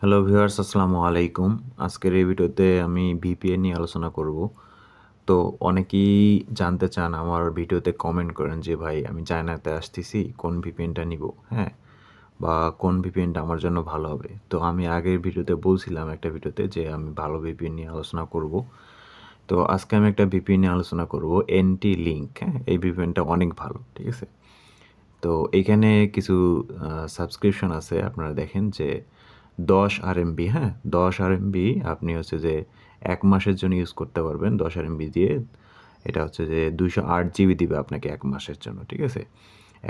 Hello viewers, আসসালামু আলাইকুম। আজকের এই ভিডিওতে আমি ভিপিএন নিয়ে আলোচনা করব। তো অনেকেই জানতে চান, আমার ভিডিওতে কমেন্ট করেন যে ভাই আমি চায়নাতে আসতেছি, কোন ভিপিএনটা নিব, হ্যাঁ, বা কোন ভিপিএনটা আমার জন্য ভালো হবে। তো আমি আগের ভিডিওতে বলছিলাম, একটা ভিডিওতে, যে আমি ভালো ভিপিএন নিয়ে আলোচনা করব। তো আজকে আমি একটা ভিপিএন নিয়ে আলোচনা করব, এনটি লিঙ্ক। হ্যাঁ, এই ভিপিএনটা অনেক ভালো, ঠিক আছে। তো এইখানে কিছু সাবস্ক্রিপশন আছে, আপনারা দেখেন যে 10 RMB, হ্যাঁ, 10 RMB আপনি হচ্ছে যে 1 মাসের জন্য ইউজ করতে পারবেন। 10 RMB দিয়ে এটা হচ্ছে যে 208 GB দিবে আপনাকে 1 মাসের জন্য, ঠিক আছে।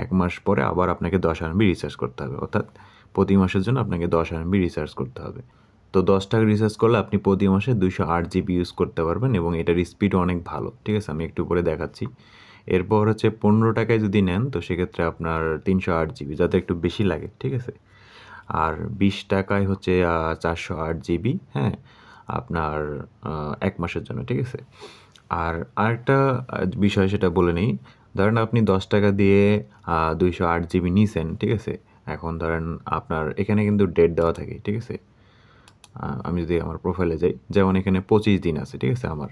1 মাস পরে আবার আপনাকে 10 RMB রিচার্জ করতে হবে, অর্থাৎ প্রতি মাসের জন্য আপনাকে 10 RMB রিচার্জ করতে হবে। তো 10 টাকা রিচার্জ করলে আপনি প্রতি মাসে 208 GB ইউজ করতে পারবেন, এবং এটার স্পিডও অনেক ভালো, ঠিক আছে। আমি একটু পরে দেখাচ্ছি। এরপর হচ্ছে 15 টাকায় যদি নেন, তো সেক্ষেত্রে আপনার 308 GB, যাতে একটু বেশি লাগে, ঠিক আছে। আর 20 টাকায় হচ্ছে 408 GB, হ্যাঁ, আপনার 1 মাসের জন্য, ঠিক আছে। আর আরেকটা বিষয়, সেটা বলে নিই। ধরেন আপনি 10 টাকা দিয়ে 208 GB নিছেন, ঠিক আছে। এখন ধরেন আপনার এখানে কিন্তু ডেট দেওয়া থাকে, ঠিক আছে। আমি যদি আমার প্রোফাইলে যাই, যেমন এখানে 25 দিন আছে, ঠিক আছে আমার।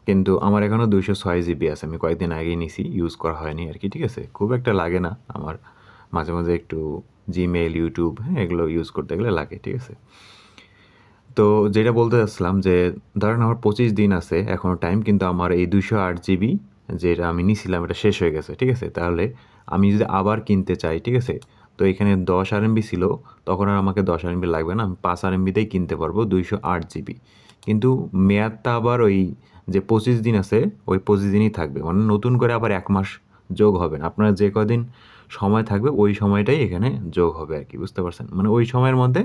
কিন্তু আমার এখনও 206 GB আছে, আমি কয়েকদিন আগেই নিছি, ইউজ করা হয়নি আর কি, ঠিক আছে। খুব একটা লাগে না আমার, মাঝে মাঝে একটু জিমেইল, ইউটিউব, হ্যাঁ, এগুলো ইউজ করতে গেলে লাগে, ঠিক আছে। তো যেটা বলতে চাচ্ছিলাম যে ধরেন আমার 25 দিন আছে এখনও টাইম, কিন্তু আমার এই 208 GB যেটা আমি নিছিলাম এটা শেষ হয়ে গেছে, ঠিক আছে। তাহলে আমি যদি আবার কিনতে চাই, ঠিক আছে, তো এখানে 10 RMB ছিল, তখন আর আমাকে 10 RMB লাগবে না, আমি 5 RMB-তেই কিনতে পারবো 208 GB। কিন্তু মেয়াদটা আবার ওই যে 25 দিন আছে, ওই 25 দিনই থাকবে, মানে নতুন করে আবার 1 মাস যোগ হবে না। আপনার যে কদিন সময় থাকবে ওই সময়টাই এখানে যোগ হবে আর কি, বুঝতে পারছেন। মানে ওই সময়ের মধ্যে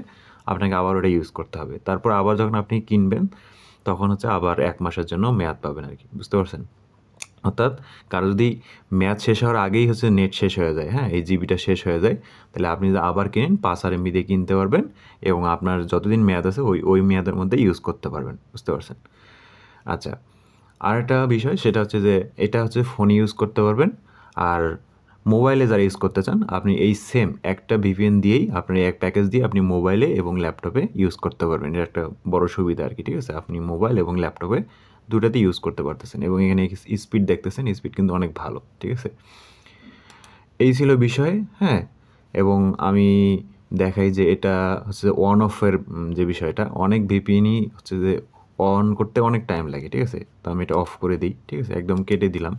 আপনাকে আবার ওটা ইউজ করতে হবে। তারপর আবার যখন আপনি কিনবেন, তখন হচ্ছে আবার 1 মাসের জন্য মেয়াদ পাবেন আর কি, বুঝতে পারছেন। অর্থাৎ কারো যদি মেয়াদ শেষ হওয়ার আগেই হচ্ছে নেট শেষ হয়ে যায়, হ্যাঁ, এই জিবিটা শেষ হয়ে যায়, তাহলে আপনি যদি আবার কিনেন 5 RMB দিয়ে কিনতে পারবেন, এবং আপনার যতদিন মেয়াদ আছে ওই মেয়াদের মধ্যে ইউজ করতে পারবেন, বুঝতে পারছেন। আচ্ছা, আর একটা বিষয়, সেটা হচ্ছে যে এটা হচ্ছে ফোনে ইউজ করতে পারবেন। আর মোবাইলে যারা ইউজ করতে চান, আপনি এই সেম একটা ভিপিএন দিয়েই, আপনার এক প্যাকেজ দিয়ে আপনি মোবাইলে এবং ল্যাপটপে ইউজ করতে পারবেন। এটা একটা বড় সুবিধা আর কি, ঠিক আছে। আপনি মোবাইল এবং ল্যাপটপে দুটাতে ইউজ করতে পারতেছেন, এবং এখানে স্পিড দেখতেছেন, স্পিড কিন্তু অনেক ভালো, ঠিক আছে। এই ছিল বিষয়, হ্যাঁ। এবং আমি দেখাই যে এটা হচ্ছে অন অফের যে বিষয়টা, অনেক ভিপিএনই হচ্ছে যে অন করতে অনেক টাইম লাগে, ঠিক আছে। তো আমি এটা অফ করে দিই, ঠিক আছে, একদম কেটে দিলাম।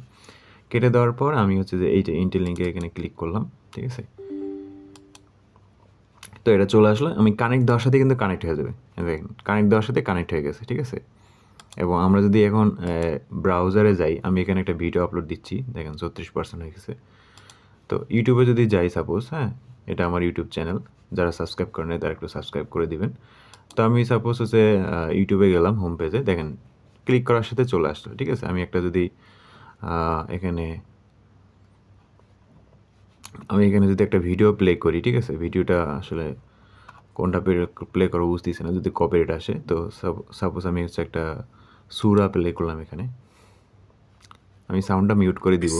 কেটে দেওয়ার পর আমি হচ্ছে যে এই যে ইন্টেল লিঙ্কে এখানে ক্লিক করলাম, ঠিক আছে। তো এটা চলে আসলো, আমি কানেক্ট দেওয়ার সাথে কিন্তু কানেক্ট হয়ে যাবে, দেখেন কানেক্ট দেওয়ার সাথে কানেক্ট হয়ে গেছে, ঠিক আছে। এবং আমরা যদি এখন ব্রাউজারে যাই, আমি এখানে একটা ভিডিও আপলোড দিচ্ছি, দেখেন 36% হয়ে গেছে। তো ইউটিউবে যদি যাই সাপোজ, হ্যাঁ, এটা আমার ইউটিউব চ্যানেল, যারা সাবস্ক্রাইব করেন তারা একটু সাবস্ক্রাইব করে দিবেন। তো আমি সাপোজ হচ্ছে ইউটিউবে গেলাম, হোম পেজে, দেখেন ক্লিক করার সাথে চলে আসলো, ঠিক আছে। আমি যদি এখানে যদি একটা ভিডিও প্লে করি, ঠিক আছে, ভিডিওটা আসলে কোনটা প্লে করবো বুঝতেছি না, যদি কপিরাইট আসে। তো সাপোজ আমি হচ্ছে একটা সূরা প্লে করলাম, এখানে আমি সাউন্ডটা মিউট করে দিব।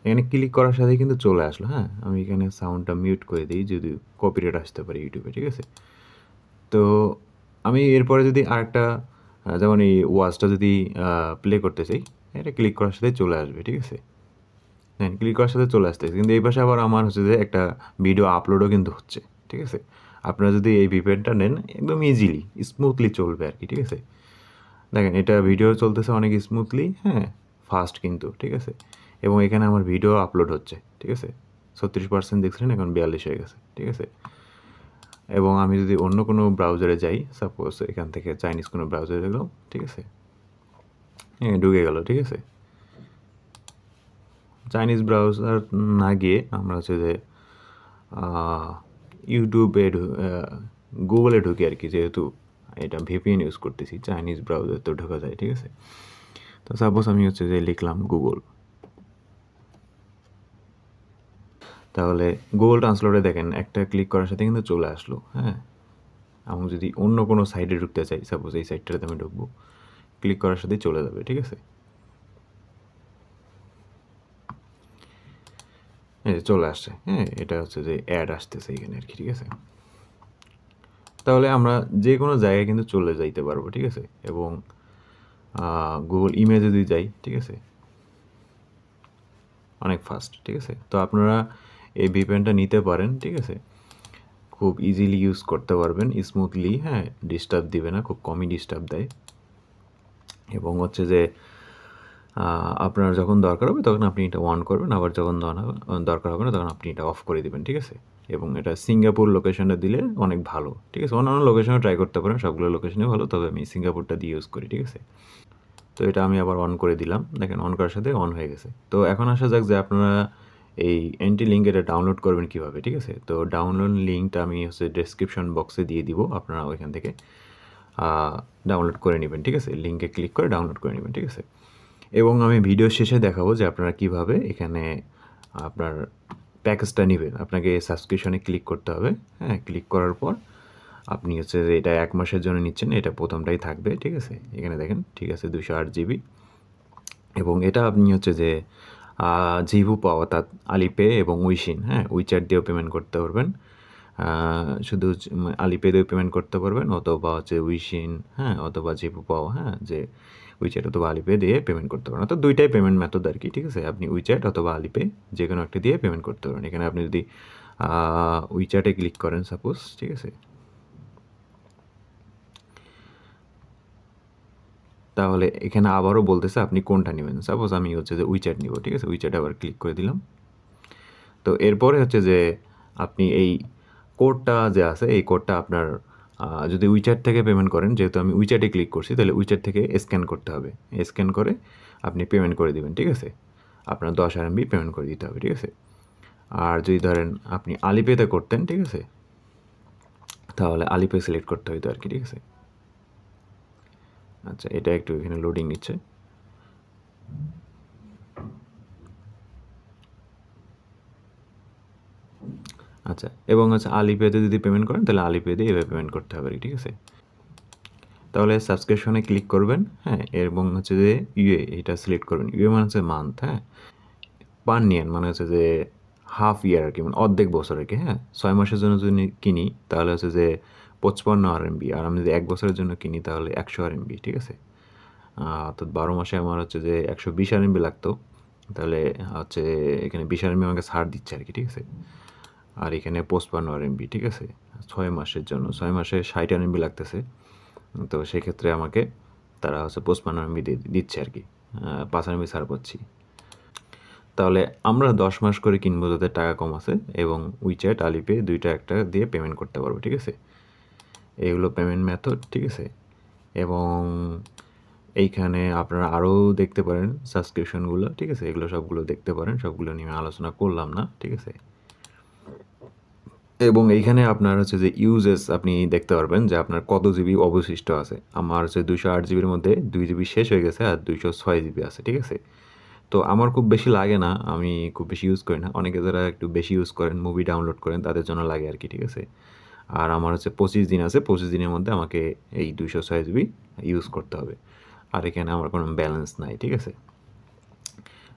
এখানে ক্লিক করার সাথে কিন্তু চলে আসলো, হ্যাঁ। আমি এখানে সাউন্ডটা মিউট করে দিই, যদি কপিরাইট আসতে পারে ইউটিউবে, ঠিক আছে। তো আমি এরপরে যদি আরেকটা যেমন এই ওয়াচটা যদি প্লে করতে চাই, এটা ক্লিক করার সাথে চলে আসবে, ঠিক আছে। হ্যাঁ, ক্লিক করার সাথে চলে আসতেছে, কিন্তু এই পাশে আবার আমার হচ্ছে যে একটা ভিডিও আপলোডও কিন্তু হচ্ছে, ঠিক আছে। আপনারা যদি এই ভিপিএনটা নেন, একদম ইজিলি স্মুথলি চলবে আর কি, ঠিক আছে। দেখেন এটা ভিডিও চলতেছে অনেক স্মুথলি, হ্যাঁ, ফাস্ট কিন্তু, ঠিক আছে। এবং এখানে আমার ভিডিও আপলোড হচ্ছে, ঠিক আছে। 36% দেখছিলেন, এখন 42 হয়ে গেছে, ঠিক আছে। এবং আমি যদি অন্য কোনো ব্রাউজারে যাই, সাপোজ এখান থেকে চাইনিজ কোনো ব্রাউজারে গেলাম, ঠিক আছে, হ্যাঁ, ঢুকে গেল, ঠিক আছে। চাইনিজ ব্রাউজার না গিয়ে আমরা হচ্ছে যে ইউটিউবে গুগলে ঢুকি আর কি, যেহেতু এটা ভিপিএন ইউজ করতেছি, চাইনিজ ব্রাউজার তো ঢোকা যায়, ঠিক আছে। তো সাপোজ আমি হচ্ছে যে লিখলাম গুগল, তাহলে গুগল ট্রান্সলেটে দেখেন একটা ক্লিক করার সাথে কিন্তু চলে আসলো, হ্যাঁ। আমি যদি অন্য কোনো সাইটে ঢুকতে চাই, সাপোজ এই সাইটটাতে আমি ঢুকবো, ক্লিক করার সাথেই চলে যাবে, ঠিক আছে। চলে আসছে, হ্যাঁ, এটা হচ্ছে যে অ্যাড আসতেছে এখানে আর কি, ঠিক আছে। তাহলে আমরা যে কোনো জায়গায় কিন্তু চলে যাইতে পারবো, ঠিক আছে। এবং গুগল ইমেজে যদি যাই, ঠিক আছে, অনেক ফাস্ট, ঠিক আছে। তো আপনারা এই ভিপিএনটা নিতে পারেন, ঠিক আছে, খুব ইজিলি ইউজ করতে পারবেন স্মুথলি, হ্যাঁ, ডিস্টার্ব দিবে না, খুব কমই ডিস্টার্ব দেয়। এবং হচ্ছে যে আপনার যখন দরকার হবে তখন আপনি এটা অন করবেন, আবার যখন দরকার হবে না তখন আপনি এটা অফ করে দেবেন, ঠিক আছে। এবং এটা সিঙ্গাপুর লোকেশনটা দিলে অনেক ভালো, ঠিক আছে। অন্যান্য লোকেশনে ট্রাই করতে পারেন, সবগুলো লোকেশনে ভালো, তবে আমি সিঙ্গাপুরটা দিয়ে ইউজ করি, ঠিক আছে। তো এটা আমি আবার অন করে দিলাম, দেখেন অন করার সাথে অন হয়ে গেছে। তো এখন আসা যাক যে আপনারা এই এন্টি লিঙ্ক এটা ডাউনলোড করবেন কীভাবে, ঠিক আছে। তো ডাউনলোড লিঙ্কটা আমি হচ্ছে ডেসক্রিপশন বক্সে দিয়ে দিব, আপনারা ওইখান থেকে ডাউনলোড করে নেবেন, ঠিক আছে। লিঙ্কে ক্লিক করে ডাউনলোড করে নেবেন, ঠিক আছে। এবং আমি ভিডিও শেষে দেখাবো যে আপনারা কিভাবে এখানে আপনার প্যাকেজটা নেবেন। আপনাকে সাবস্ক্রিপশনে ক্লিক করতে হবে, হ্যাঁ, ক্লিক করার পর আপনি হচ্ছে যে এটা 1 মাসের জন্য নিচ্ছেন, এটা প্রথমটাই থাকবে, ঠিক আছে। এখানে দেখেন, ঠিক আছে, 208 জিবি। এবং এটা আপনি হচ্ছে যে জিভু পাওয়া, অর্থাৎ আলিপে এবং উইশিন, হ্যাঁ, উইচ্যাট দিয়েও পেমেন্ট করতে পারবেন। শুধু আলিপে দিয়েও পেমেন্ট করতে পারবেন, অথবা হচ্ছে উইশিন, হ্যাঁ, অথবা জিভু পাওয়া, হ্যাঁ, যে উইচ্যাট অথবা আলিপে দিয়ে পেমেন্ট করতে পারেন। অর্থাৎ দুইটাই পেমেন্ট মেথড আর কি, ঠিক আছে। আপনি উইচ্যাট অথবা আলিপে যে কোনো একটা দিয়ে পেমেন্ট করতে পারেন। এখানে আপনি যদি উইচ্যাটে ক্লিক করেন সাপোজ, ঠিক আছে, তাহলে এখানে আবারও বলতেছে আপনি কোনটা নেবেন। সাপোজ আমি হচ্ছে যে উইচ্যাট নিব, ঠিক আছে, উইচ্যাটে আবার ক্লিক করে দিলাম। তো এরপরে হচ্ছে যে আপনি এই কোডটা যে আছে, এই কোডটা আপনার যদি উইচ্যাট থেকে পেমেন্ট করেন, যেহেতু আমি উইচ্যাটে ক্লিক করছি, তাহলে উইচ্যাট থেকে স্ক্যান করতে হবে। স্ক্যান করে আপনি পেমেন্ট করে দেবেন, ঠিক আছে। আপনার 10 RMB পেমেন্ট করে দিতে হবে, ঠিক আছে। আর যদি ধরেন আপনি আলিপেতে করতেন, ঠিক আছে, তাহলে আলিপে সিলেক্ট করতে হইতো আর কি, ঠিক আছে। আচ্ছা, এটা একটু এখানে লোডিং নিচ্ছে। আচ্ছা, এবং হচ্ছে আলিপেতে যদি পেমেন্ট করেন তাহলে আলিপে দিয়ে এভাবে পেমেন্ট করতে হবে, ঠিক আছে। তাহলে সাবস্ক্রিপশনে ক্লিক করবেন, হ্যাঁ, এবং হচ্ছে যে এটা সিলেক্ট করবেন। মানে হচ্ছে মান্থ, হ্যাঁ, পার্নিয়ান মানে হচ্ছে যে হাফ ইয়ার আর কি, মানে অর্ধেক বছর আর কি, হ্যাঁ। 6 মাসের জন্য যদি কিনি তাহলে হচ্ছে যে 55 RMB, আর আমি যদি 1 বছরের জন্য কিনি তাহলে 100 RMB, ঠিক আছে। অর্থাৎ 12 মাসে আমার হচ্ছে যে 120 RMB লাগতো, তাহলে হচ্ছে এখানে 20 RMB আমাকে ছাড় দিচ্ছে আর কি, ঠিক আছে। আর এখানে 55 RMB, ঠিক আছে, 6 মাসের জন্য। 6 মাসে 60 RMB লাগতেছে, তো সেক্ষেত্রে আমাকে তারা হচ্ছে 55 RMB দিচ্ছে আর কি, 5 RMB ছাড় পাচ্ছি। তাহলে আমরা 10 মাস করে কিনবো যাদের টাকা কম আছে, এবং উইচ্যাট, আলিপে দুইটা একটা দিয়ে পেমেন্ট করতে পারবো, ঠিক আছে। এগুলো পেমেন্ট মেথড, ঠিক আছে। এবং এইখানে আপনারা আরও দেখতে পারেন সাবস্ক্রিপশনগুলো, ঠিক আছে। এগুলো সবগুলো দেখতে পারেন, সবগুলো নিয়ে আলোচনা করলাম না, ঠিক আছে। এবং এইখানে আপনার হচ্ছে যে ইউজেস আপনি দেখতে পারবেন যে আপনার কত জিবি অবশিষ্ট আছে। আমার হচ্ছে 208 জিবির মধ্যে 2 জিবি শেষ হয়ে গেছে, আর 206 জিবি আছে, ঠিক আছে। তো আমার খুব বেশি লাগে না, আমি খুব বেশি ইউজ করি না। অনেকে যারা একটু বেশি ইউজ করেন, মুভি ডাউনলোড করেন, তাদের জন্য লাগে আর কি, ঠিক আছে। আর আমার হচ্ছে 25 দিন আছে, 25 দিনের মধ্যে আমাকে এই 206 জিবি ইউজ করতে হবে। আর এখানে আমার কোনো ব্যালেন্স নাই, ঠিক আছে।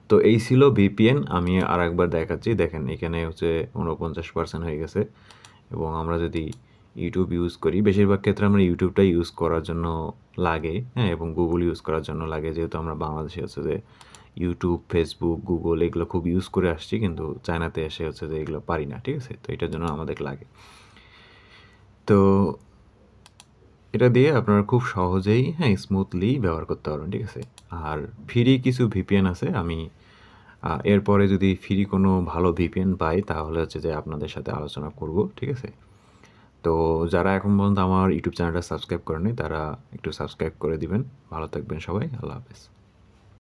তো এই ছিল ভিপিএন। আমি আর একবার দেখাচ্ছি, দেখেন এখানে হচ্ছে 49% হয়ে গেছে। এবং আমরা যদি ইউটিউব ইউজ করি, বেশিরভাগ ক্ষেত্রে আমরা ইউটিউবটা ইউজ করার জন্য লাগে, হ্যাঁ, এবং গুগল ইউজ করার জন্য লাগে, যেহেতু আমরা বাংলাদেশে হচ্ছে যে ইউটিউব, ফেসবুক, গুগল এগুলো খুব ইউজ করে আসছি, কিন্তু চায়নাতে এসে হচ্ছে যে এগুলো পারি না, ঠিক আছে। তো এটার জন্য আমাদের লাগে। তো এটা দিয়ে আপনারা খুব সহজেই, হ্যাঁ, স্মুথলি ব্যবহার করতে পারবেন, ঠিক আছে। আর ফ্রি কিছু ভিপিএন আছে, আমি এরপরে যদি ফ্রি কোনো ভালো ভিপিএন পাই তাহলে হচ্ছে যে আপনাদের সাথে আলোচনা করব, ঠিক আছে। তো যারা এখন পর্যন্ত আমার ইউটিউব চ্যানেলটা সাবস্ক্রাইব করেনি তারা একটু সাবস্ক্রাইব করে দিবেন। ভালো থাকবেন সবাই, আল্লাহ হাফেজ।